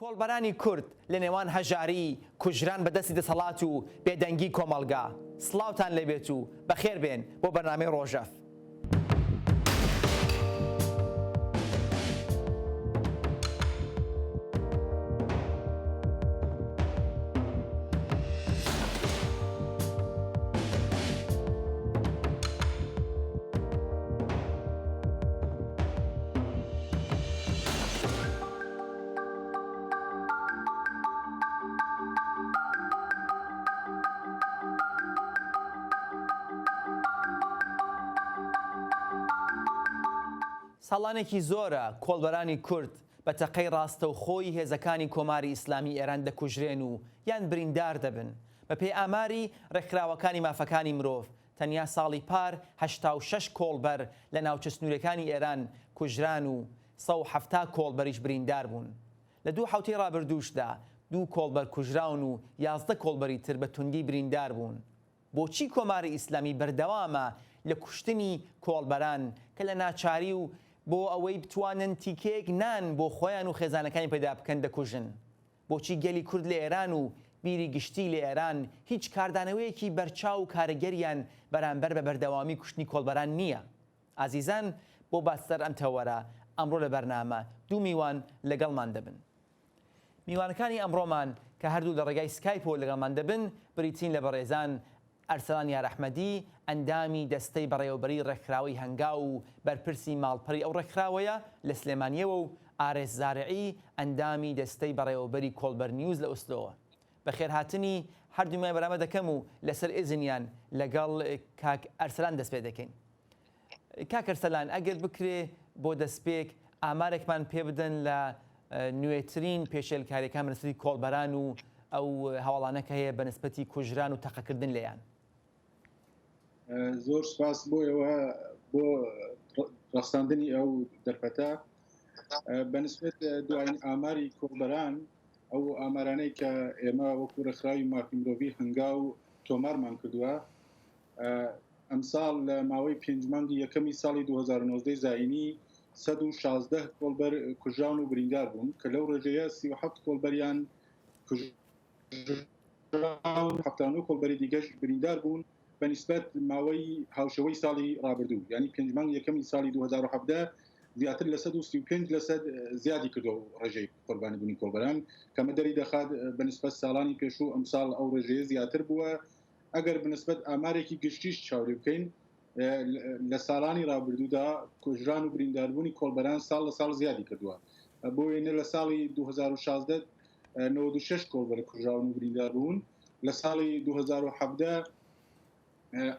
کۆڵبەرانی کورد لە نێوان هەژاری کوژران بەدەستی دەسەڵات و بێدەنگی کۆمەڵگا سڵاوتان لێبێت و بەخێر بێن بۆ بەرنامەی ڕۆژەف. ساڵانێکی زۆرە کۆڵبەرانی کورد بە تەقەی ڕاستەوخۆی هێزەکانی کۆماری ئیسلامی ئێران دەکوژرێن و یان بریندار دەبن. بە پێی ئاماری ڕێکخراوەکانی مافەکانی مرۆڤ تەنیا ساڵی پار 86 کۆڵبەر لە ناوچە سنوورەکانی ئێران کوژران و 170 کۆڵبەریش بریندار بوون. لە دوو حوتەی ڕابردووشدا 2 کۆڵبەر کوژراون و 11 کۆڵبەری تر بە توندی بریندار بوون. بۆچی کۆماری ئیسلامی بەردەوامە لە کوشتنی کۆڵبەران کە لە ناچاری و بۆ ئەوەی بتوانن تیکەیەک نان بۆ خۆیان و خێزانەکانی پەیدا بکەن دەکوژن؟ بۆچی گەلی کورد لە ئێران و بیری گشتی لە ئێران هیچ کاردانەوەیەکی بەرچاو و کارەگەریان بەرامبەر بە بەردەوامی کوشتنی کۆڵبەران نییە؟ ئازیزان، بۆ باسەر ئەم تەوەرە ئەمڕۆ لە بەرنامە دوو میوان لەگەڵمان دەبن. میوانەکانی ئەمڕۆمان کە هەردوو لە ڕێگای سکایپۆ لەگەڵمان دەبن بریتین لە بەڕێزان ئەرسەلان یارەحمەدی، ئەندامی دەستەی بەڕێوەبەری ڕێکخراوەی هەنگاو و بەرپرسی ماڵپەری ئەو ڕێکخراوەیە لە سلێمانیەوە و ئارێز زارعی، ئەندامی دەستەی بەڕێوەبەری کۆڵبەر نیوز لە ئوسلۆوە. بەخێرهاتنی هەردوومیان بەرامە دەکەم و لەسەر ئێزنیان لەگەڵ کاک ئەرسەلان دەست پێ دەکەین. کاک ئەرسەلان، ئەگەر بکرێ بۆ دەستپێک ئامارێکمان پێ بدەن لە نوێترین پێشێلکاریەکان بەنسبەتی کۆڵبەران و ئەو هەواڵانەکە هەیە بەنسبەتی کوژران و تەقەکردن لێیان. زۆر سپاس بۆیەوە بۆ ڕاستاندنی ئەو دەرفەتە. بەنسبەت دوایین ئاماری کۆڵبەران، ئەو ئامارانەی کە ئێمە وەکو ڕێکخراوی مافی مرۆڤی هەنگاو تۆمارمان کردووە، ئەمساڵ لە ماوەی 5 مانگی یەکەمی ساڵی 2019 زاینی 116 کۆڵبەر کوژراون و بریندار بوون کە لەو ڕێژەیە 37 کۆڵبەریان کوژراون، 79 کۆڵبەری دیگەش بریندار بوون بەنسبەت ماوەی هاوشەوەی ساڵی ڕابردوو، یعنی 5 مانگی یەکەمی ساڵی 2017 زیاتر لە 135 لەسەد زیادی کردو ڕێژەی قوربانی بوونی کۆڵبەران، کەمە دەری دەخات بەنسبەت ساڵانی پێشوو ئەمساڵ ئەو ڕێژەیە زیاتر بووە. ئەگەر بنسبەت ئامارێکی گشتیش چاوەڕێ بکەین، لە ساڵانی ڕابردوودا کوژران و برینداربوونی کۆڵبەران ساڵ لە ساڵ زیادی کردووە. بۆ وێنە لە ساڵی 2016 96 کۆڵبەر کوژراون و بریندار بوون، لە ساڵی 2017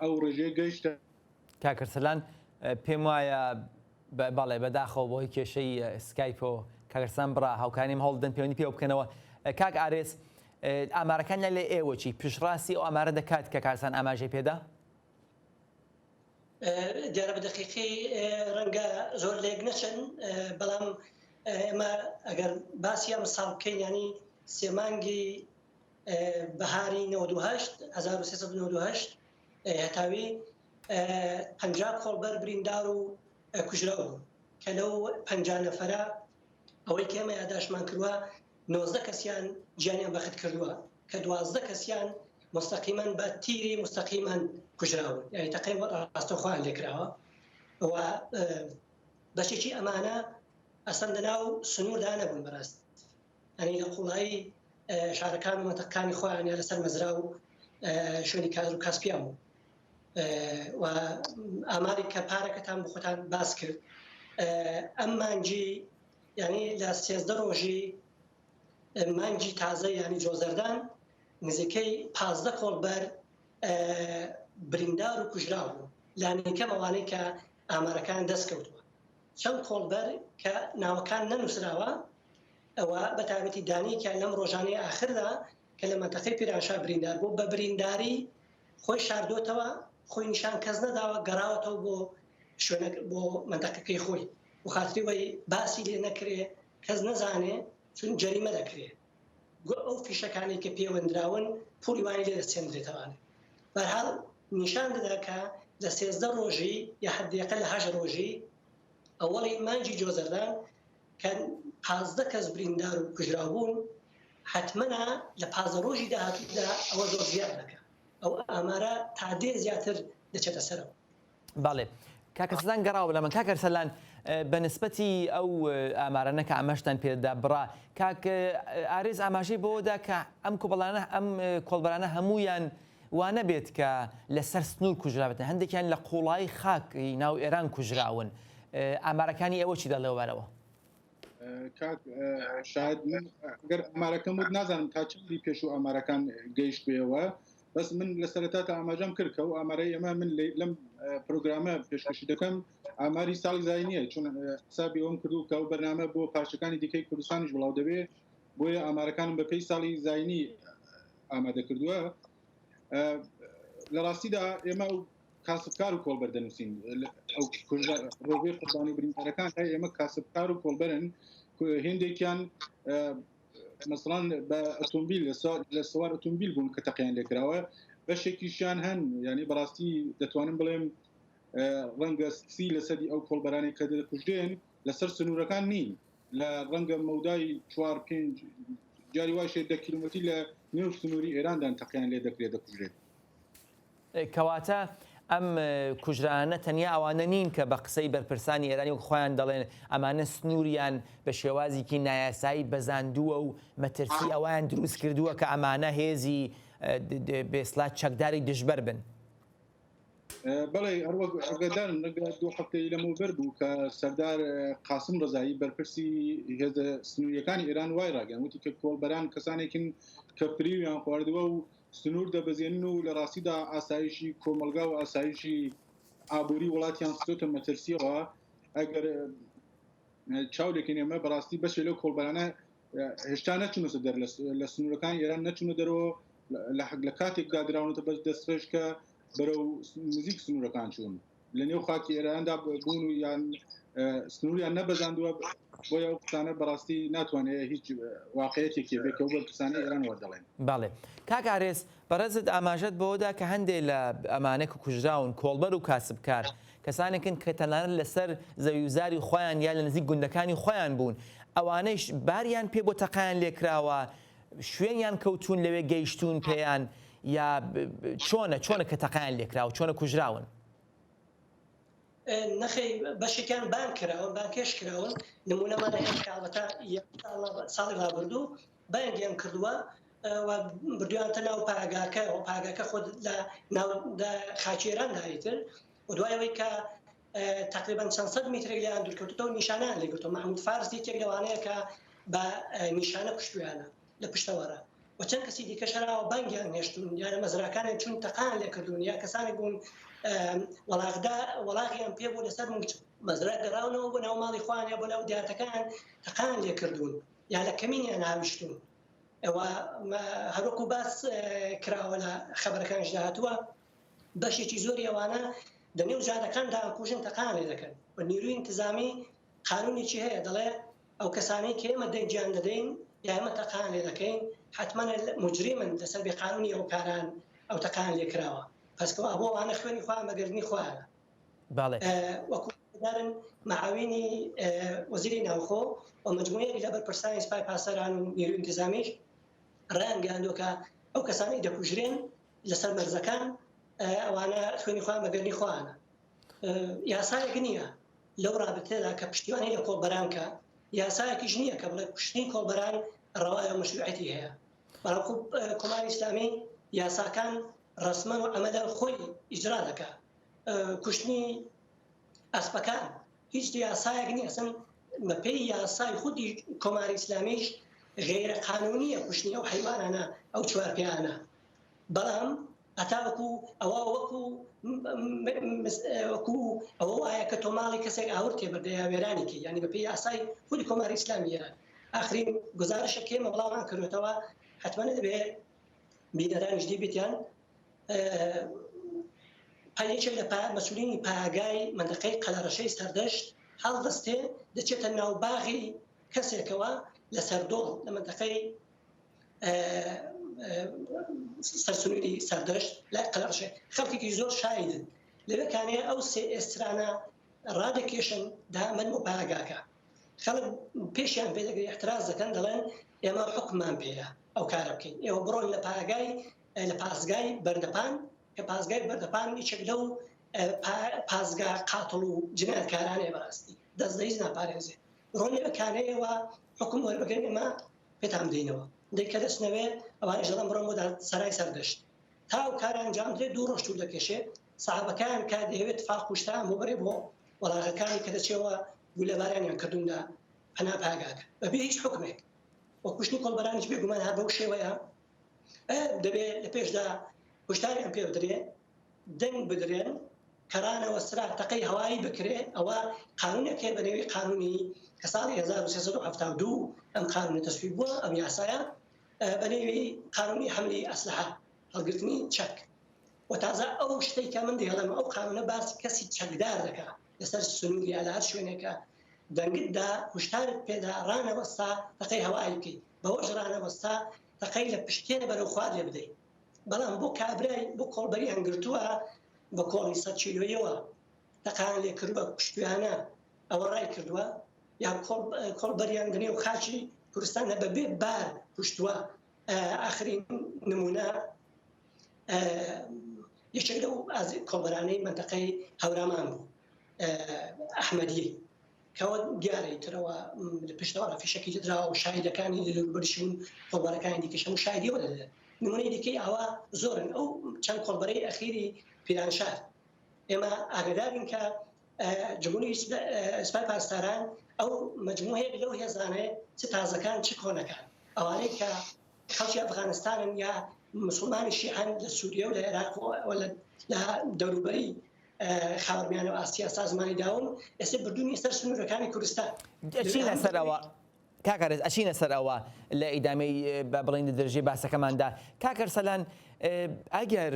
ئەو ڕێژەیە گەیشتە. کاک ئەرسەلان، پێم وایە باڵێ بەداخەوە بۆ هی کێشەی سکایپۆ کاک ئەرسەلان بڕا هاوکانیم هەڵدەن پەیوەندی پێ بکەنەوە. کاک ئارێز، ئامارەکانیان لە ئێوە چی پشتڕاستی ئەو ئامارە دەکات کە کارسان ئاماژەی پێدا؟ دیارە بە دقیقی ڕەنگە زۆر لێک نەچن، بەڵام ئێمە ئەگەر باسی ئەم ساڵ بکەین، ینی سێ مانگی بەهاری 1998 هەتاوی 50 کۆڵبەر بریندار و کوژراو بوو کە لەو 50 نەفەرە ئەوەی کە ئێمە یاداشمان کردووە 19 کەسیان گیانیان بەخت کردووە کە 12 کەسیان مستەقیمەن بە تیری مستەقیمەن کوژراون، یعنی تەقریبا ڕاستەوخۆیان لێکراوە. و بەشێکی ئەمانە ئەسەن لەناو سنووردا نەبوون، بەڕاست ئەنی لە قوڵایی شارەکان و مەتەقەکانی خۆیان یا لەسەر مەزرا و شوێنی کار و کاسپیان بوو. و ئاماری کە پارەکەتان بۆ خۆتان باس کرد، ئەم مانگی یعنی لە 13 ڕۆژی مانگی تازە یعنی جۆزەردان نزیکەی 15 کۆڵبەر بریندار و کوژراو بوو لە نێکەم ئەوانەی کە ئامارەکان دەستکەوتووە. چەند کۆڵبەر کە ناوەکان نەنووسراوە، ئەوە بەتابەتی دانیکە لەم ڕۆژانەی ئاخردا کە لە مەنتەقەی پیرانشار بریندار بوو، بە برینداری خۆی شاردۆتەوە، خۆی نیشان کەس نەداوە، گەڕاوەتەوە بۆ شوێنە بۆ مەنتەقەکەی خۆی و خاتری وەی باسی لێ نەکرێ، کەس نەزانێ، چون جەریمە دەکرێ. ئەو فیشەکانی کە پەیوەندراون پوڵی وانی لێ دەستێنرێتەوانێ. بەرحاڵ نیشان دەدا کە لە 13 ڕۆژی یا حدەقەل لە 8 ڕۆژی ئەوەڵی مانگی جۆزەردان کە 15 کەس بریندار و کوژرابوون حتممە لە 15 ڕۆژی داهاتوودا ئەوە زۆر زیاد دەکە ئەو ئامارە تا دێ زیاتر دەچێتە سەرەوە. باڵێ کاکە سەدان گەڕاوە لە من کاکە سەلان بەنسبەتی ئەو ئامارانە کە ئامەشتان پێدا بڕا کاک ئارێز ئاماژەی بۆدا کە ئەم کۆڵبەرانە هەمویان وانە بێت کە لەسەر سنوور کوژرابێتن هەندێکیان لە قوڵایی خاکی ناو ئێران کوژراون ئامارەکانی ئەوە چی دەڵێوەرەوە؟ کاک شاید ئەگەر ئامارەکەم وت نازانم تا چەندی پێش و ئامارەکان گەیشت بێەوە بەس من لە سەرەتا ئاماژەم کرد کە و ئامارەی ئەمە من لەم پرۆگرامە پێشکەشی دەکەم ئاماری ساڵی زای نییە چون حسابی ئەوم کردو کە ئەو بەرنامە بۆ پارچەکانی دیکەی کوردستانیش بڵاو دەبێت بۆیە ئامارەکانم بەپێی ساڵی زاینی ئامادە کردووە. لە ڕاستیدا ئێمە کاسبکار و کۆڵبەر دەنووسین ئەو ڕۆژێ قوربانی بریندارەکان ئێمە کاسبکار و کۆڵبەرن هێندێکیان مثلان بە ئۆتۆمبیل لە سوار ئۆتۆمبیل بوون کە تەقییان لێکراوە بەشێکیشیان هەن ینی بەڕاستی دەتوانم بڵێم ڕەنگە سی لەسەری ئەو کۆڵبەرانی کە دەکوژدێن لەسەر سنوورەکان نین لە ڕەنگە مەودای 4-5 جاری واشێ 10 کیلومتری لە نێو سنووری ئێراندان تەقییان لێ دەکرێت دەکوژێت. کەواتە ئەم کوژرانە تەنیا ئەوانە نین کە بە قسەی بەرپرسانی ئێرانی و خۆیان دەڵێن ئەمانە سنووریان بە شێوازێکی نایاسایی بەزاندووە و مەترسی ئەویان دروست کردووە کە ئەمانە هێزی بێسڵات چەکداری دژبەر بن. بەڵێ ئەگەدارن دو هەفتەی لەمەوبەر بوو کە سەردار قاسم ڕزایی بەرپرسی هێزە سنووریەکانی ئێران وای ڕاگەن وتی کە کۆڵبەران کەسانێکن کە فریویان خواردووە و سنوور دەبەزێنن و لە ڕاستیدا ئاسایشی کۆمەلگا و ئاسایشی ئابووری وڵاتیان سوتە مەترسیەوە ئەگەر چاولێکی ئێمە بەڕاستی بەشێ لەو کۆڵبەرانە هێشتا نەچونەتە دەر لە سنوورەکان ئێران نەچونە دەرەوە لە کاتێکدا دراونەتە بەس دەستڕێژ کە بەرەو نزیک سنوورەکان چوون لە نێو خاکی ئێراندا بوون و یان سنووریان نەبەزاندووە بۆیە ئەو قسانە بەڕاستی ناتوانێت هیچ واقعەتێکی بێت کە بەرپرسانی ئێران وەردەڵێن. باڵێ کاک ئارێز بەڕێزت ئاماژەت بۆدا کە هەندێک لە ئەمانە کە کوژراون کۆڵبەر و کاسبکار کەسانێکن کە تەنانەت لەسەر زەویوزاری خۆیان یا لە نزیک گوندەکانی خۆیان بوون ئەوانەیش باریان پێ بۆ تەقییان لێکراوە شوێنیان کەوتون لەوێ گەیشتون پێیان یا چۆنە کە تەقییان لێکراوە چۆنە کوژراون؟ نەخێ بەشێکیان بان کراون بانکێش کراون نمونەمانە هێکاڵەتە ساڵی ڕابردوو بانگیان کردووە بردویانتە ناو پاگاکە و پاگاکە خۆ لە ناو خاکی ئێران دایتر و دوایەوەی کە تقریبا چەند سەد میترێک لەیان دوورکەوتەوە نیشانیان لێگرتەوە محمود فارس یەکێک لەوانەیە کە بە نیشانە کوشتویانە لە پشتەوەرە و چەند کەسی دیکەشەراوە بانگیان هێشتون یانە مەزراکانێک چون تەقان لێکردون یا کەسانێک بوون وەڵاغیان پێ بوو لەسەر مەزرا گەڕاونەوە بۆ ناو ماڵی خۆیان یا بۆ ناو دیاتەکان تەقان لێکردوون یا لە کەمینیان هاویشتون ئەوە هەروەکو باس کراوە لە خەبەرەکانش داهاتووە بەشێکی زۆری ئەوانە دەنێو جادەکاندا کوژن تەقان لێ دەکەن و نیروی انتزامی قانونێکی هەیە دەڵێ ئەو کەسانەی کە ئێمە دەنگیان دەدەین یا ئێمە تەقان لێ دەکەین حتمما مجریمن لەسەر بێقانونی ئەو کاران ئەو تەقان لێکراوە پسکەوە بۆ ئەوانە خوێنی خۆیان بەگەردنی خۆیانە. وەکودارن معاوینی وەزیری ناوخۆ و مجموعەیەکی لە بەرپرسانی سوپای پاسەران و نیروی انتزامیش ڕایانگەیاندووە کە ئەو کەسانی دەکوژرێن لەسەر مەرزەکان ئەوانە خوێنی خۆیان بەگەردنی خۆیانە. یاسایەک نییە لەو ڕابطەدا کە پشتیوانی لە کۆڵبەران کە یاسایەکیش نییە کە بڵێ کوشتنی کۆڵبەران ڕەوایە مەشروعەتی هەیە بەڵام کۆماری ئیسلامی یاساکان ڕسمەن و ئەمەدە خۆی ئیجرا دەکا کوشتنی ئەسپەکان هیچ یاسایەک نییە ئەسن بەپێی یاسای خودی کۆماری ئیسلامیش غێرە قانونیە کوشتنی ئەو حیوانانە ئەو چوارپیانە بەڵام هەتا وەکو ئەوە وایە کە تۆ ماڵی کەسێک ئاور تێبەردە یا وێرانێکی ینی بەپێی یاسای خودی کۆماری ئیسلامیە ئاخرین گزارشە کێمە وەڵامان کردوێتەوە حتمما دەبێت بیدەرانیش دیبێتیان پایەکێک لە مەسئولینی پاگای مندقەی قەلەڕەشەی سەردەشت هەڵدەستێ دەچێتە ناوباغی کەسێکەوە لە سەردۆڵ لە مندقەی سەرسنووری سەردەشت لە قەلەڕەشەی خەڵکێکی زۆر شایدن لەوێ کانەیە ئەو سێ ئێسترانە ڕادەکێشن دامەن و پاگاکە خەڵک پێشیان پێ دەگری احتراز دەکەن دەڵێن ئێمە حکممان پێەیە ئەو کارە بکەین ئێوە بڕۆن لە پاسگای بەردەپان کە پاسگای بەردەپان هیچێک لەو پازگا قاتڵ و جنایەتکارانەیە بەڕاستی دەستدەیز ناپارێزێ ڕۆن لەکانەیەوە حکم وەربگرن ئێمە پێتان بدەینەوە دەی کە دەستنەوێ ئەوانش دەڵێن بڕۆن بۆ سەرای سەردەشت تا ئەو کار ئەنجام درێت 2 ڕۆژ توو دەکێشێ سەحابەکان کە دەیەوێت تفاق کوشتان بۆ بڕێ بۆ وەڵاغەکانی کە دەچێەوە گولەبارانیان کردووندا پەنا پاگاکە بەبێ هیچ حکمێک وە کوشتنی کۆڵبەرانیش بێگومان هەر بەو شێوەیە دەبێت لە پێشدا کوشتاریان پێ بدرێ دەنگ بدرێن کەرانەوە سرا تەقەی هەوایی بکرێ ئەوە قانونێکێ بە نێوی قانونی کە ساڵی 1372 ئەم قانونە تەسویب بووە ئەم یاسایە بە نێوی قانونی حملی ئەسلحە هەڵگرتنی چەک و تازە ئەو شتەی کە من دێڵم ئەو قانونە باسی کەسی چەکدار دەکات لەسەر سنووری یا لە هەر شوێنێکە دەنگتدا کوشتارت پێدا ڕانەوەستا تەقەی هەوایی بکەیت بەوەش ڕانەوەستا تەقەی لە پشتێنە بەرەو خوار لێ بدەیت بەڵام بۆ کابرای بۆ کۆڵبەریان گرتووە بە کۆڵی 100 کیلۆیەوە تەقان لێ کردووە کوشتیانە ئەوە ڕای کردووە یا کۆڵبەریان دنێ و خاچی کوردستانە بەبێ بار کوشتووە ئاخرین نمونە یەکێک لەو کۆڵبەرانەی منتەقەی هەورامان بوو ئەحمەدی کەەوە دیارەی ترەوە پشتەوە فیشەکی دراوە و شاهیدەکانی بەرشون کۆڵبەرەکانی دیکەش هەموو شاهدیەوە دەدێت نمونەی دیکەی ئەوە زۆرن ئەو چەند کۆڵبەرەی ئەخیری پیرانشار ئێمە ئاگدارین کە جمهوری سوپای پاسداران ئەو مجموعەیەک لەو هێزانەیە چ تازەکان چ کۆنەکان ئەوانەی کە خەڵکی ئەفغانستانن یا مسلمانی شیعان لە سووریا و لە عێراق لە دەوروبەری خاوەرمیانە و ئاسیا سازمانی داون ئێستا بردوونی سەر سنوورەکانی کوردستان ئەچینە سەرەوە کاکەرز ئەچینە سەرەوە لە ئیدامەی بە بڵین دەرەجەی باسەکەماندا کاکەرسەلان ئەگەر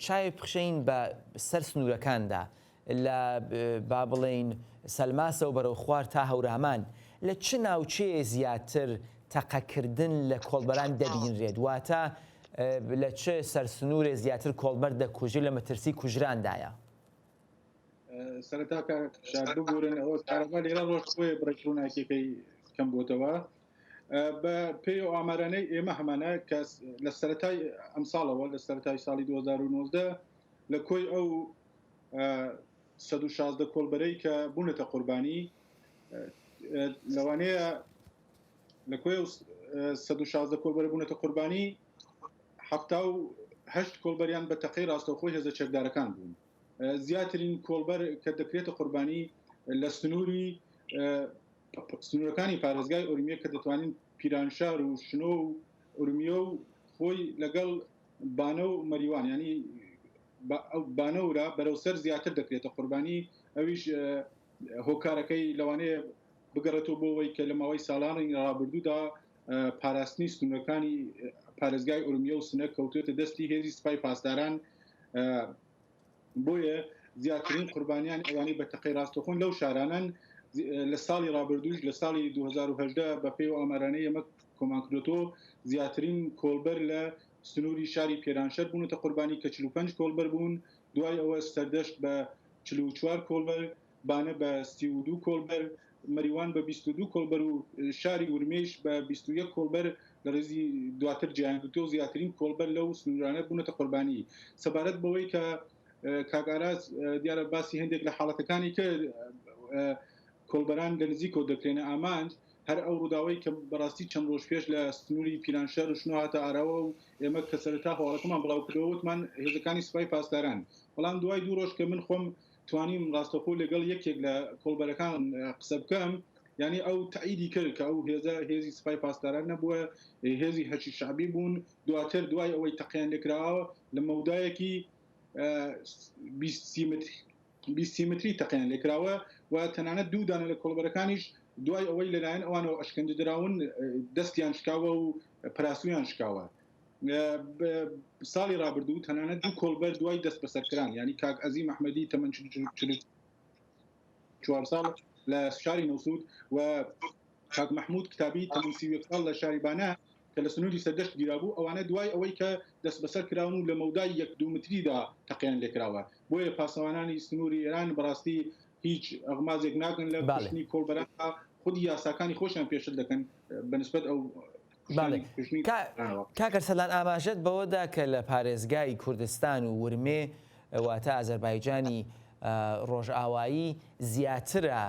چای بخشین بە سەر سنوورەکاندا لە با بڵین سەلماسە و بەرەو خوار تا هەورامان لە چ ناوچەیە زیاتر تەقەکردن لە کۆڵبەران دەبینرێت واتە لە چه سەرسنوورێ زیاتر کۆڵبەر دەکوژی لە مەترسی کوژراندایە سەرەتا شار بگورن ئەوە کارەبا لێرە ڕۆژ خۆی بڕێکڕووناکیەکەی کەم بۆتەوە بە پێی و ئامارانەی ئێمە هەمانە کە لە سەرەتای ئەم ساڵەوە لە سەرەتای ساڵی 2019 لە کۆی ئەو 116 کۆڵبەرەی کە بوونەتە قوربانی لەوانەیە لە کۆی 116 کۆڵبەرە بوونەتە قوربانی 78 کۆڵبەریان بە تەقەی ڕاستەوخۆی هێزە چەکدارەکان بوون زیاترین کۆڵبەر کە دەکرێتە قوربانی لە سنوورەکانی پارێزگای ئۆرومیە کە دەتوانین پیرانشار و شنۆ و ئۆرومیە و خۆی لەگەڵ بانە و مەریوان ینی بانەورا بەرەوسەر زیاتر دەکرێتە قوربانی ئەویش هۆکارەکەی لەوانەیە بگەڕێتەوە بۆەوەی کە لە ماوەی ساڵانی ڕابردوودا پاراستنی سنوورەکانی پارێزگای ئۆرومیە و سنە کەوتێتە دەستی هێزی سوپای پاسداران بۆیە زیاترین قوربانیان ئەوانی بە تەقەی ڕاستەخۆن لەو شارانن لە ساڵی ڕابردووش لە ساڵی 2018 بە پێی و ئامارانەی ئەمە کۆمانکردۆ زیاترین کۆڵبەر لە سنووری شاری پێرانشەر بوونەتە قوربانی کە 45 کۆڵبەر بوون دوای ئەوە سەردەشت بە 44 کۆڵبەر بانە بە 32 کۆڵبەر مەریوان بە 22 کۆڵبەر و شاری ورمێش بە 21 کۆڵبەر لە ڕێزی دواتر جیانگرتۆ زیاترین کۆڵبەر لەو سنوورانە بوونەتە قوربانی سەبارەت بەوەی کە کاگاراز دیارە باسی هەندێک لە حاڵەتەکانی کرد کۆڵبەران لە نزیکۆ دەکرێنە ئامانج هەر ئەو ڕووداوەی کە بەڕاستی چەند ڕۆژ پێش لە سنووری پیرانشەر و شنۆ هاتە ئاراوە و ئێمە کە سەرەتا هەواڵەتمان بڵاو کردەوەوتمان هێزەکانی سوپای پاسداران بەڵام دوای 2 ڕۆژ کە من خۆم توانیم ڕاستەخۆ لەگەڵ یەکێک لە کۆڵبەرەکان قسە بکەم یعنی ئەو تاییدی کرد کە ئەو هێزی سوپای پاسداران نەبووە هێزی هەچی شعبی بوون دواتر دوای ئەوەی تەقیان لێکراوە لە مەودایەکی 20 متری تەقیان لێکراوە و تەنانەت 2 دانە لە کۆڵبەرەکانیش دوای ئەوەی لەلایەن ئەوانەوە ئەشکەنجە دراون دەستیان شکاوە و پراسویان شکاوە ساڵی ڕابردوو تەنانەت 2 کۆڵبەر دوای دەست بەسەرکران ینی کاک عەزیم ئەحمەدی تەمەن 4 ساڵ لە شاری نەوسود و کاک محمود کتابی تەمەن 31 ساڵ لە شاری بانە کە لە سنووری سەردەشت گیرابوو ئەوانە دوای ئەوەی کە دەست بەسەر کراون و لە مەودای 1-2 متریدا تەقیان لێکراوە بۆیە پاسەوانانی سنووری ئێران بەڕاستی هیچ ئەغمازێک ناکەن لە کوشتنی کۆڵبەران خودی یاساکانی خۆشیان پێشل دەکەن بەنسبەت ئەو کاکە سەلان ئاماژەت بەوەدا کە لە پارێزگای کوردستان و ورمێ واتە ئازەربایجانی ڕۆژئاوایی زیاترە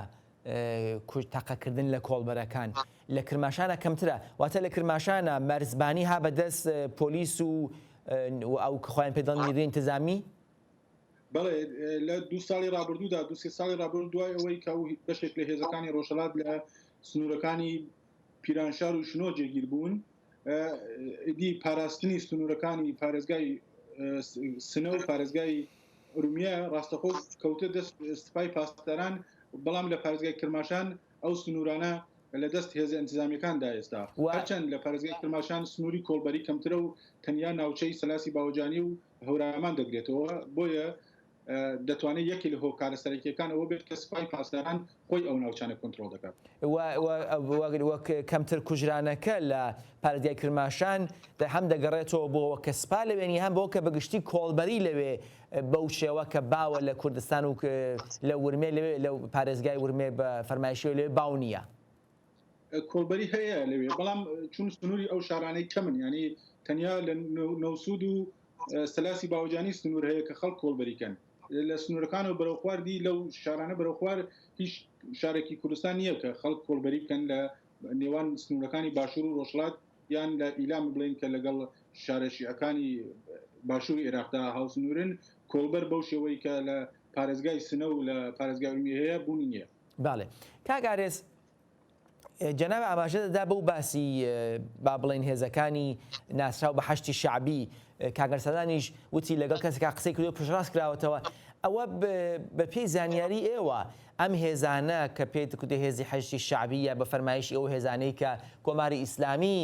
تەقەکردن لە کۆڵبەرەکان لە کرماشانە کەمترە واتە لە کرماشانە مەرزبانی ها بەدەست پۆلیس و ئەو خۆیان پێدەڵ نیروی انتزامی بەڵێ لە 2 ساڵی ڕابردوودا 2 ساڵی ڕابردوو دوای ئەوەی کە بەشێک لە هێزەکانی ڕۆژهەڵات لە سنوورەکانی پیرانشار و شنۆ جێگیر بوون دی پاراستنی سنوورەکانی پارێزگای سنە و پارێزگای رومیە ڕاستەخۆ کەوتە دەست سپای پاسداران بەڵام لە پارێزگای کرماشان ئەو سنوورانە لە دەست هێزە ئەنتزامیەکاندا ئێستا هەرچەند لە پارێزگای کرماشان سنووری کۆڵبەری کەمترە و تەنیا ناوچەی سەلاسی باوەجانی و هەورامان دەگرێتەوە بۆیە دەتوانێت یەکی لە هۆکارە سەرەکیەکان ئەوە بێت کە سپای پاسداران خۆی ئەو ناوچانە کۆنتڕۆڵ دەکات وەک کەمتر کوژرانەکە لە پارێزگای کرماشان هەم دەگەڕێتەوە بۆەوە کە سپا لەوێنی هەم بۆ کە بەگشتی کۆڵبەری لەوێ بەو شێوە کە باوە لە کوردستان و لە ورمێ لەوێ لە پارێزگای ورمێ بە فەرمایشی لەوێ باو نییە کۆڵبەری هەیە لەوێ بەڵام چون سنووری ئەو شارانەی کەمن ینی تەنیا لە نەوسود و سەلاسی باوەجانی سنوور هەیە کە خەڵک کۆڵبەریکەن لە سنوورەکان و بەرەوخواردی لەو شارانە بەرەوخوار هیچ شارێکی کوردستان نییە کە خەڵک کۆڵبەری بکەن لە نێوان سنوورەکانی باشوور و ڕۆژهەڵات یان لە ئیلام بڵین کە لەگەڵ شارە شیعەکانی باشووری عێراقدا هاوسنوورن کۆڵبەر بەو شێوەی کە لە پارێزگای سنە و لە پارێزگای ورمێ هەیە بوونی نییە. باڵێ کاگارێز جەناب ئاماژە دەدا بەو باسی با بڵێن هێزەکانی ناسراو بە حەشتی شعبی کاگەرسەدانیش وتی لەگەڵ کەسێکا قسەی کردو پشتڕاست کراوەتەوە ئەوە بە پێی زانیاری ئێوە ئەم هێزانە کە پێی کوتی هێزی حەشتی شعبیە بە فەرمایشی ئەو هێزانەی کە کۆماری ئیسلامی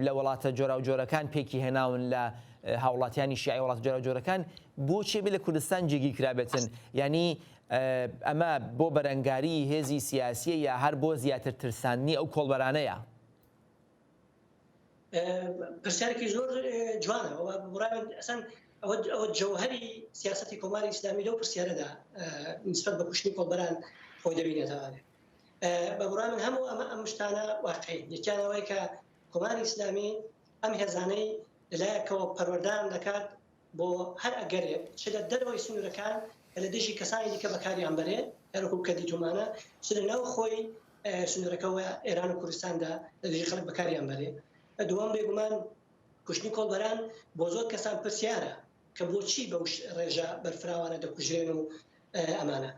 لە وڵاتە جۆرا و جۆرەکان پێکی هێناون لە هاوڵاتیانی شیعی وڵاتە جۆرا و جۆرەکان بۆچی بێ لە کوردستان جێگی کرابێتن ینی ئەمە بۆ بەرەنگاری هێزی سیاسیە یا هەر بۆ زیاتر ترساندنی ئەو کۆڵبەرانەیە؟ پرسیارێکی زۆر جوانە ئەسان ئەوە جەوهەری سیاسەتی کۆماری ئیسلامی لەو پرسیارەدا نسبەت بە کوشتنی کۆڵبەران خۆی دەبینێتەوە. بە بڕای من هەموو ئەم شتانە واقعی یەکیانەوەی کە کۆماری ئیسلامی ئەم هێزانەی لەلایەکەوە پەروەردان دەکات بۆ هەر ئەگەرێت چ لە دەرەوەی سنوورەکان لە دژی کەسانی دیکە بەکاریان بەرێت هەروەکو کە دیتومانە چ لە ناو خۆی سنوورەکەەوە ئێران و کوردستاندا لە دژی خەڵک بەکاریان بەرێت. دووەم بێگومان کوشتنی کۆڵبەران بۆ زۆر کەسان پرسیارە کە بۆچی بەو ڕێژە بەرفراوانە دەکوژرێن و ئەمانە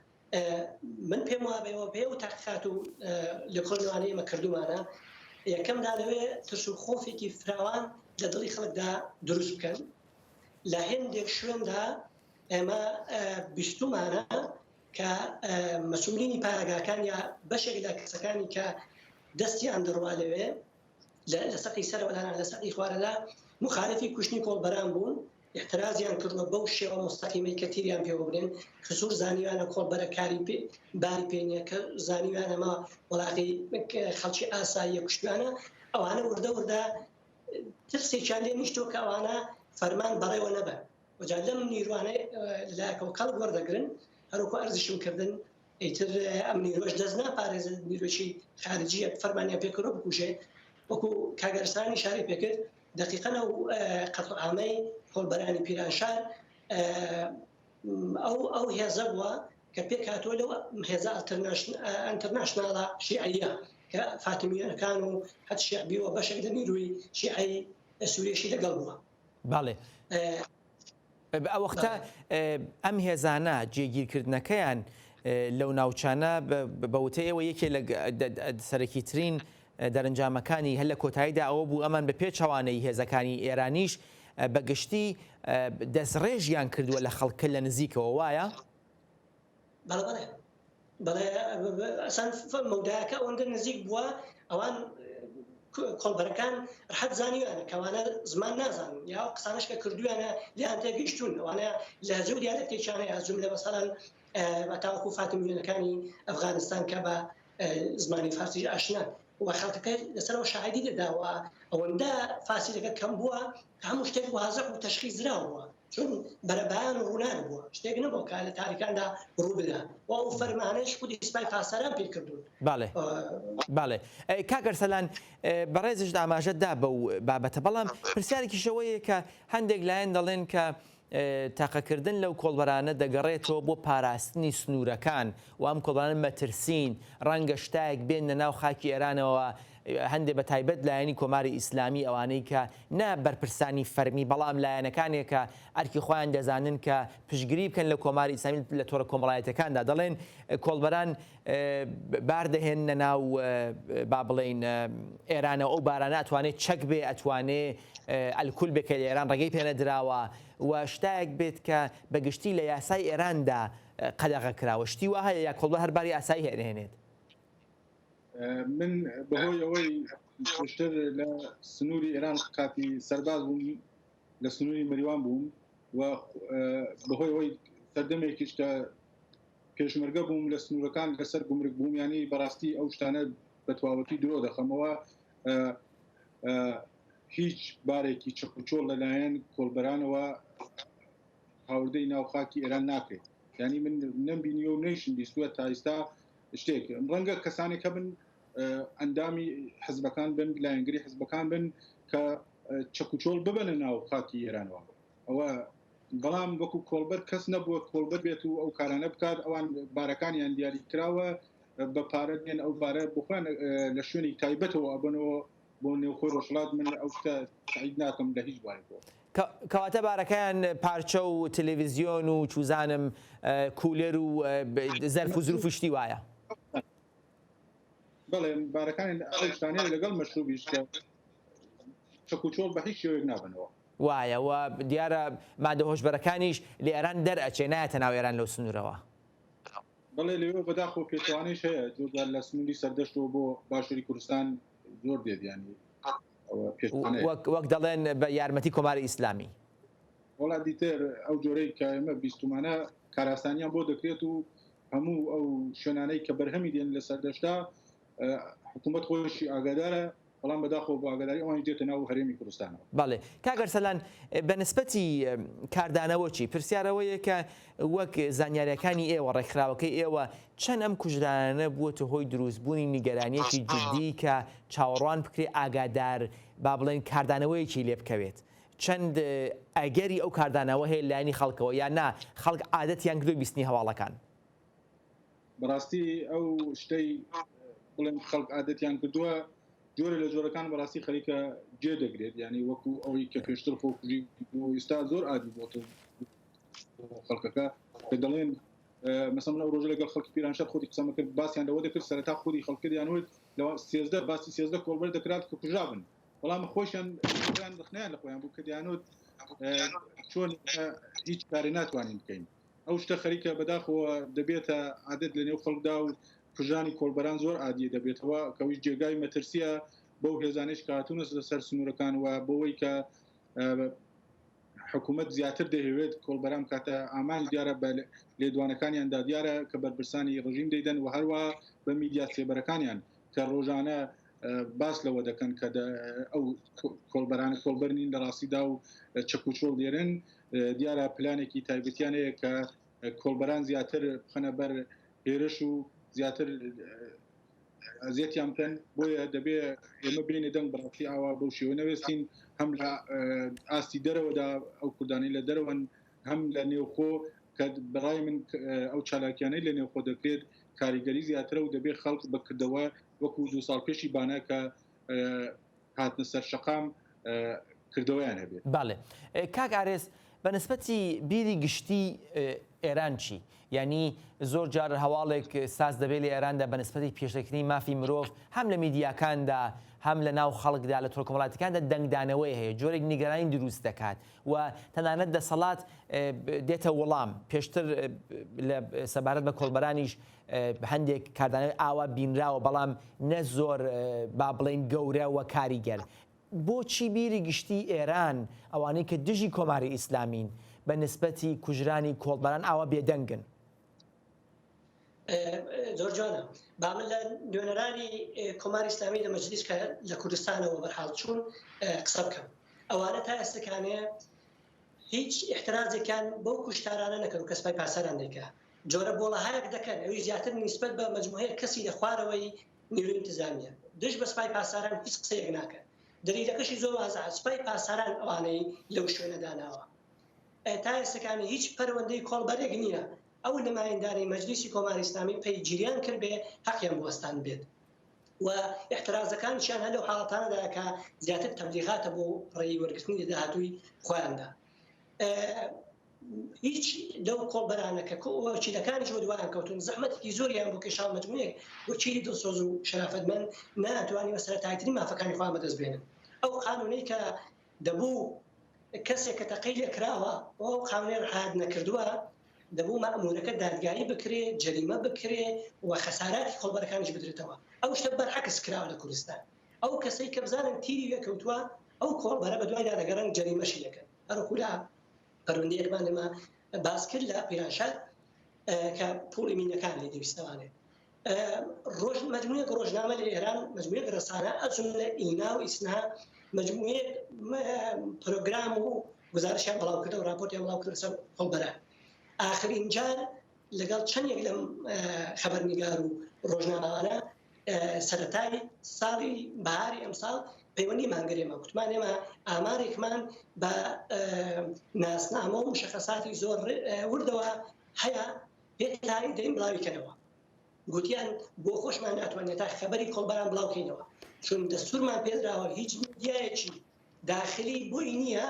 من پێم وابێەوە بێ و تاقیقات و لە کۆڵنوانەی ئێمە کردومانە یەکەم دانەوێ ترس و خۆفێکی فراوان لە دڵی خەڵکدا دروست بکەن لە هێندێک شوێندا ئێمە بیستومانە کە مەسئولینی پارێگاکان یا بەشێک لە کەسەکانی کە دەستیان دڕوا لەوێ لە سەقی سەرەوەدانان لە سەقی خوارەدا مخالفی کوشتنی کۆڵبەران بوون احترازیان کردووە بەو شێوە مستەقیمەی کە تیریان پێوە بنێن خسوور زانیوانە کۆڵبەرە کاری باری پێنیە کە زانیوانەمە وڵاتی خەڵکی ئاساییە کوشتوانە ئەوانە وردە وردە ترسێکیان لێ نیشتۆ کە ئەوانە فەرمان بەڕێوە نەبە وجا لەم نیروانە لایەکەوە کەڵک وەردەگرن هەروەکو ئەرزشم کردن ئیتر ئەم نیرۆش دەست ناپارێزن نیرۆشی خارجیە فەرمانیان پێکردۆ بکوژێ وەکو کاگەرستانی شاری پێکرد دقیقەن ئەو قەتڵعامەی کۆڵبەرانی پیرانشار ئەو هێزە بووە کە پێک هاتووە لەو هێزە ئەنتەرناشناڵە شیعەیە کە فاتمیەکان و حەت شیعبیەوە بەشێک لە نیروی شیعەی سووریەشی لەگەڵ بووە. باڵێ ئەو وەختە ئەم هێزانە جێگیرکردنەکەیان لەو ناوچانە بەوتە ئێوە یەکێ لە سەرەکیترین دەرەنجامەکانی هەر لە کۆتاییدا ئەوە بوو ئەمان بە پێچەوانەی هێزەکانی ئێرانیش بەگشتی دەستڕێژیان کردووە لە خەڵکە لە نزیکەوە وایە؟ بەڵێ ئەسان مەودایەکە ئەوەندە نزیک بووە ئەوان کۆڵبەرەکان ڕحەت زانیوانە کەوانە زمان نازان یا قسانش کە کردویانە لیان تێگەیشتون ئەوانە لەهجە و دیالەکتێکیانە ئازوم لە مەسەڵەن بەتاوەکو فاتمیەکانی ئەفغانستان کە بە زمانی فارسی ئاشنا و خەڵکەکە لەسەرەوە شاهدی دەداوە ئەوەندە فاسیلەکە کەم بووە هەموو شتێک وازە و تەشخیص دراوە چون بەرەبایان ڕوونان بووە شتێک نەبوو کە لە تاریکاندا ڕوو بدا و ئەو فەرمانەش خودی سوپای پاسەران پێ کردوون. باڵێ کاگەرسەلان بەڕێزش ئاماژەتدا بە بابەتە بەڵام پرسیارێکی شەوەیە کە هەندێک لایەن دەڵێن کە تاقەکردن لەو کۆڵبەرانە دەگەڕێتەوە بۆ پاراستنی سنوورەکان و ئەم کۆڵبەرانە مەترسین ڕەنگە شتایەک بێنە ناو خاکی ئێرانەوە هەندێک بە تایبەت لایەنی کۆماری ئیسلامی ئەوانەی کە نا بەرپرسانی فەرمی بەڵام لایەنەکانێک کە ئەرکی خۆیان دەزانن کە پشتگیری بکەن لە کۆماری ئیسلامی لە تۆڕە کۆمەڵایەتەکاندا دەڵێن کۆڵبەران باردەهێنە ناو با بڵێن ئێرانە ئەو بارانە ئەتوانێت چەک بێ ئەتوانێت ئەلکول بێکە لە ئێران ڕێگەی پێنەدراوە و شتایەک بێت کە بەگشتی لە یاسای ئێراندا قەدەغە کراوە شتی وە هەیە یا کۆڵبەر هەرباری ئاسایی هێنێت من بەهۆی ئەوەی پشتر لە سنووری ئێران کاتی سەرباز بووم لە سنووری مەریوان بووم و بەهۆی ئەوەی سەردەمێکیش کە پێشمەرگە بووم لە سنوورەکان لەسەر گومرگ بووم ینی بەڕاستی ئەو شتانە بە تەواوەتی درۆ دەخەمەوە هیچ بارێکی چەقوچۆڵ لەلایەن کۆڵبەرانەوە هاوردەی ناوخاکی ئێران ناکرێت ینی من نەمبینیوە و نەیشم بیستووە تا ئێستا شتێک ڕەنگە کەسانێک هەبن ئەندامی حزبەکان بن لایەنگری حزبەکان بن کە چەقوچۆڵ ببنە ناو خاکی ئێرانەوە ئەوە بەڵام وەکو کۆڵبەر کەس نەبووە کۆڵبەر بێت و ئەو کارانە بکات ئەوان بارەکانیان دیاری کراوە بە پارە دێن ئەو بارە بخۆیان لە شوێنی تایبەتەوە ئەبنەوە بۆ نێوخۆی ڕۆژهەڵات من ئەو شتە تایید ناکەم لە هیچ بارێکەوە کەواتە بارەکەیان پارچە و تەلەڤیزیۆن و چوزانم کولێر و زەرف و زروف شتی وایە بەڵێ بارەکان ئەو شتانەیە لەگەڵ مەشروبیش کە چەقوچۆڵ بە هیچ شێوەیەک نابنەوە وایە و دیارە مادە هۆشبەرەکانیش لە ئێران دەرئەچێ نایەتە ناو ئێران لەو سنوورەوە بەڵێ لەوێ بەداخۆ پێچوانەیش هەیە جۆرجار لە سنووری سەردەشتەوە بۆ باشووری کوردستان زۆر دێت ینی وەک دەڵێن بە یارمەتی کۆماری ئیسلامی وڵات دیتر ئەو جۆرەی کە ئێمە بیستمانە کاراسانیان بۆ دەکرێت و هەموو ئەو شوێنانەی کە بەرهەمی دێن لە سەردەشتا حکوومەت خۆشی ئاگادارە بەڵام بەداخۆ بە ئاگاداری ئەوان دێتە ناو هەرێمی کوردستانەوە بەڵێ کاگەرسەلان بەنسبەتی کاردانەوە چی پرسیارەوەیە کە وەک زانیاریەکانی ئێوە ڕێکخراوەکەی ئێوە چەند ئەم کوژرانە بووەتە هۆی دروستبوونی نیگەرانیەکی جدی کە چاوەڕوان بکرێ ئاگادار با بڵێن کاردانەوەیەکی لێ بکەوێت چەند ئەگەری ئەو کاردانەوە هەیە لایەنی خەڵکەوە یان نا خەڵک عادەتیان کردو بیستنی هەواڵەکان بەڕاستی ئەو شتەی بڵێن خەڵک عادەتیان کردووە جۆرە لە جۆرەکان بەڕاستی خەریکە جێ دەگرێت ینی وەکو ئەوەی کە پێشتر خۆکوژی ئێستا زۆر عادی بۆتە خەڵکەکە کە دەڵێن مەسەڵەن ئەو ڕۆژە لەگەڵ خەڵکی پیرانشار خۆی قسەمە کرد باسییان لەوە دەکرد سەرەتا خودی خەڵکردیانوت لەوە سێزدە باسی سێزدە کۆڵبەر دەکرات کە کوژابن بەڵام خۆشیان دخنیان لە خۆیان بوو کە دیانوت چۆن هیچ کاری ناتوانین بکەین ئەو شتە خەریکە بەداخەوە دەبێتە عادەت لە نێو خەڵکدا و کوژانی کۆڵبەران زۆر عادیە دەبێتەوە کەویش جێگای مەترسیە بەو هێزانش کاتونە لەسەر سنوورەکان و بۆەوەی کە حکوومەت زیاتر دەهێوێت کۆڵبەران کاتە ئامان دیارە بە لێدوانەکانیاندا دیارە کە بەرپرسانی ڕژیم دەیدەن و هەروە بە میدیا سێبەرەکانیان کە ڕۆژانە باس لەوە دەکەن کە ئەو کۆڵبەرانە کۆڵبەرنین لە ڕاستیدا و چەکوچۆڵ دێرن دیارە پلانێکی تایبەتیان هەیە کە کۆڵبەران زیاتر بخەنە بەر هێرش و زیاتر ئەزیەتیان بکەن بۆیە دەبێ ئێمە بینێ دەنگ بەڕاستی ئاوا بەو شێوە نەوێستین هەم لە ئاستی دەرەوەدا ئەو کوردانی لە دەرەوەن هەم لە نێوخۆ کە بەڕای من ئەو چالاکیانەی لە نێوخۆ دەکرێت کاریگەری زیاترە و دەبێت خەڵک بکردەوە وەکو 2 ساڵ پێشی بانە کە هاتنە سەر شەقام کردەوەیان هەبێت. باڵێ کاک ئارێز بەنسبەتی بیری گشتی ئێران چی؟ یعنی زۆر جار هەواڵێک ساز دەبێت لە ئێراندا بەنسبەتی پێشەکردنی مافی مرۆڤ هەم لە میدیاکاندا هەم لە ناو خەڵکدا لە تۆڕە کۆمەڵاتەکاندا دەنگدانەوەی هەیە جۆرێک نیگەرانی دروست دەکات و تەنانەت دەسەڵات دێتە وەڵام پێشتر لە سەبارەت بە کۆڵبەرانیش هەندێک کاردانەوەی ئاوا بینراوە بەڵام نە زۆر با بڵێن گەورە و کاریگەر بۆچی بیری گشتی ئێران ئەوانەی کە دژی کۆماری ئیسلامین بە نسبەتی کوژرانی کۆڵبەران ئاوا بێدەنگن؟ زۆر جوانە با من لە نوێنەرانی کۆماری ئیسلامی لە مەجلیس کە لە کوردستانەوە بەرحاڵ چوون قسە بکەم ئەوانە تا ئێستاکانەیە هیچ احترازێکیان بەو کوشتارانە نەکەن و کە سوپای پاسەران دەکە جۆرە بۆڵەهایەک دەکەن ئەوی زیاتر نیسبەت بە مجموعەیە کەسی لە خوارەوەی نیروی انتزامیە دژ بە سوپای پاسەران هیچ قسەیەک ناکەن دلیلەکەشی زۆر وازە سوپای پاسەران ئەوانەی لەو شوێنە داناوە تا ئێستاکانی هیچ پەروەندەی کۆڵبەرێک نییە ئەو نمایندانی مەجلیسی کۆماری ئیسلامی پەیگیریان کرد بێ حەقیان بوەستان بێت و احترازەکانیان هەر لەو حاڵەتانەدا کە زیاتر تەبلیغاتە بۆ ڕێی وەرگرتنی لە داهاتووی خۆیاندا هیچ لەو کۆڵبەرانە کە وەکیلەکانیش بۆ دوایان کەوتون زەحمەتێکی زۆریان بۆ کێشاو مجموعەیەک وەکیلی دڵسۆز و شەرافەتمەند ناتوانانی بە سەرەتاییترین مافەکانی خۆیان بەدەست بێنن ئەو قانونەی کە دەبوو کەسێک کە تەقەی لێ کراوە ئەو قانونی ڕەعایەت نەکردووە دەبوو مەئمورەکە دادگایی بکرێ جەریمە بکرێ و خەساراتی کۆڵبەرەکانیش بدرێتەوە ئەو شتە بەرعەکس کراوە لە کوردستان ئەو کەسەی کە بزانن تیری وێکەوتووە ئەو کۆڵبەرە بە دوایدا دەگەڕن جەریمەشی دەکەن هەروەکو لە پەروەندەیەکمان لەمە باس کرد لە پیرانشار کە پوڵی مینەکان لێ دەویستەوانێت مجموعەیەک ڕۆژنامە لە ئێران مجموعەیەک ڕسانە ئەچون لە ئینا و ئیسنا مجموعەیەک پرۆگرام و گزارشیان بەڵاو کردە و راپۆرتیان بەڵاو کرد لەسەر کۆڵبەرە ئاخرین جار لەگەڵ چەندێک لەم خەبەرنیگار و ڕۆژنامەوانە سەرەتای ساڵی بەهاری ئەمساڵ پەیوەندی مانگرێمە گوتمان ئێمە ئامارێکمان بە ناسنامە و مشەخەساتی زۆر وردەوە هەیە پێتایی دەین بڵاویکەنەوە گوتیان بۆ خۆشمان ناتوانێت تا خەبەری کۆڵبەران بڵاوکەینەوە چون دەستورمان پێدراوە هیچ میدیایەکی داخلی بۆی نییە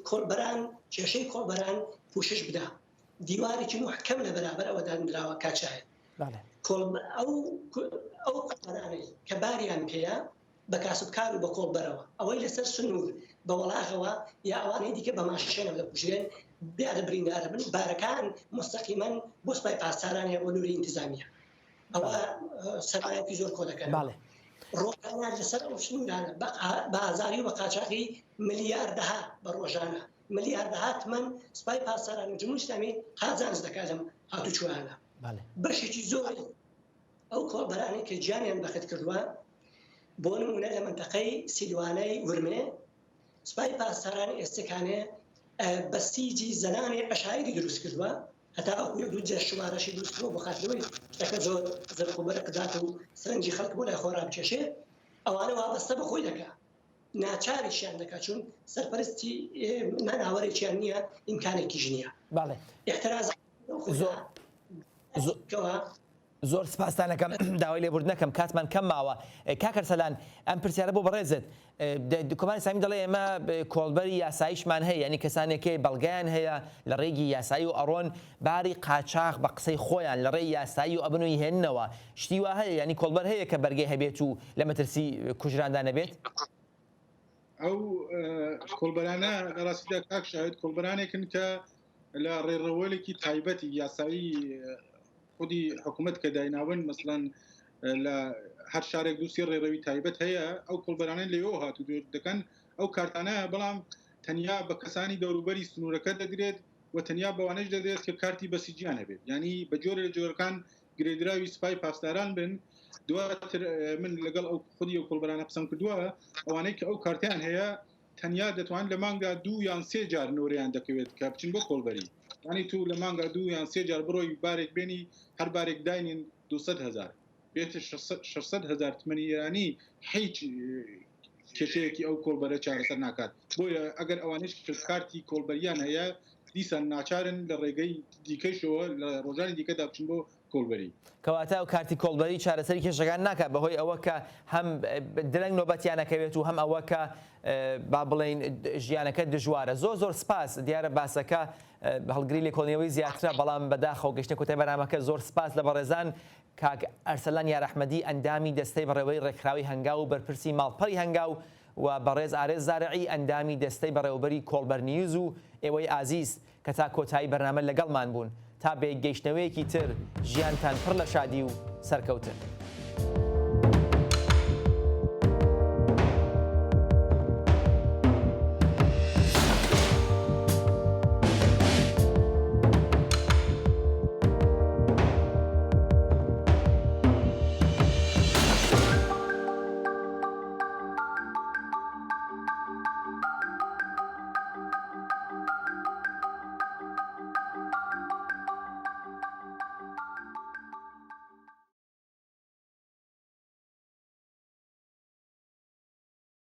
کۆڵبەران کێشەی کۆڵبەران پوشش بدا دیوارێکی محکەم لە بەرابەر ئەوە دانراوە کاچایە ئەو کۆڵبەرانەی کە باریان پێەیە بە کاسبکار و بە کۆڵبەرەوە ئەوەی لەسەر سنوور بە وەڵاغەوە یا ئەوانەی دیکە بە ماشێنەوە دەکوژێن بیادە بریندارە بن بارەکان مستەقیمەن بۆ سوپای پاسداران یا بۆ نوری انتزامیە ئەوە سەرمایەتی زۆر کۆ دەکەن ڕۆژانە لەسەر ئەو سنوورانە بە ئازاری و بە قاچاقی ملیاردەها بە ڕۆژانە ملیاردەها تمەن سوپای پاسداران و جمهوری ئیسلامی قازانج دەکات لەم هاتوچوانە بەشێکی زۆر ئەو کۆڵبەرانەی کە گیانیان بەخت کردووە بۆ نمونە لە منتەقەی سیلوانەی ورمێ سوپای پاسدارانی ئێستەکانێ بەستیجی زەنانی عەشایری دروست کردووە هەتا ئەو دوو جە شمارەشی دروست کردووە بۆ خاترەوەی دەکە زۆر زەرقوبەرە دات و سەرنجی خەڵک بۆ لای خۆرا بکێشێ ئەوانە وابەستە بە خۆی دەکات ناچاریشیان دەکات چون سەرپەرستی ناوەڕێکیان نییە ئیمکانێکیش نییە احتراز زۆر سپاسانەکەم داوای لێبوردن نەکەم کاتمان کەم ماوە کاکەرسەلان ئەم پرسیارە بۆ بەڕێزت کۆماری ئیسلامی دەڵێ ئێمە کۆڵبەری یاساییشمان هەیە ینی کەسانێکی بەڵگەیان هەیە لە ڕێگی یاسایی و ئەڕۆن باری قاچاق بە قسەی خۆیان لە ڕێی یاسایی و ئەبنەوەی هێننەوە شتی وا هەیە ینی کۆڵبەر هەیە کە بەرگەی هەبێت و لە مەترسی کوژراندا نەبێت ئەو کۆڵبەرانە لەڕاستیدا کاک شاهد کۆڵبەرانێکن کە لە ڕێڕەوەلێکی تایبەتی یاسایی خودی حکوومەت کە دایناون مثلەن لە هەر شارێک دووسی ڕێڕەوی تایبەت هەیە ئەو کۆڵبەرانە لێەوە هات و دەکەن ئەو کارتانە بەڵام تەنیا بە کەسانی دەوروبەری سنوورەکە دەدرێت و تەنیا بەوانەش دەدرێت کە کارتی بەسیجیان هەبێت ینی بە جۆرە لە جۆرەکان گرێدراوی سوپای پاسداران بن دواتر من لەگەڵ ئەو خودی و کۆڵبەرانە قسەم کردووە ئەوانەی کە ئەو کارتیان هەیە تەنیا دەتوان لە مانگا 2 یان 3 جار نۆریان دەکەوێت کە بچین بۆ کۆڵبەری ینی تو لە مانگا 2 یان 3 جار بڕۆی بارێک بێنی هەر بارێک داینین 200,000 بێتە 600,000 تمەنی ئێرانی هیچ کێشەیەکی ئەو کۆڵبەرە چارەسەر ناکات بۆیە ئەگەر ئەوانش کارتی کۆڵبەریان هەیە دیسان ناچارن لە ڕێگەی دیکەشەوە لە ڕۆژانی دیکەدا بچن بۆ کۆڵبەری کەواتە و کارتی کۆڵبەری چارەسەری کێشەکان ناکات بەهۆی ئەوە کە هەم درەنگ نۆبەتیان نەکەوێت و هەم ئەوە کە با بڵێن ژیانەکە دژوارە زۆر سپاس دیارە باسەکە هەڵگری لێکۆڵینەوەی زیاترە بەڵام بەداخەوە گەشتە کۆتای بەرنامەکە زۆر سپاس لە بەڕێزان کاک ئەرسەلان یاراحمەدی ئەندامی دەستەی بەڕێوەی ڕێکخراوی هەنگاو و بەرپرسی ماڵپەڕی هەنگاو و بەڕێز ئارێز زارعی ئەندامی دەستەی بەڕێوەبەری کۆڵبەر نیوز و ئێوەی ئازیز کە تا کۆتایی بەرنامە لەگەڵمان بوون تا بێگەیشتنەوەیەکی تر ژیانتان پڕ لە شادی و سەرکەوتن.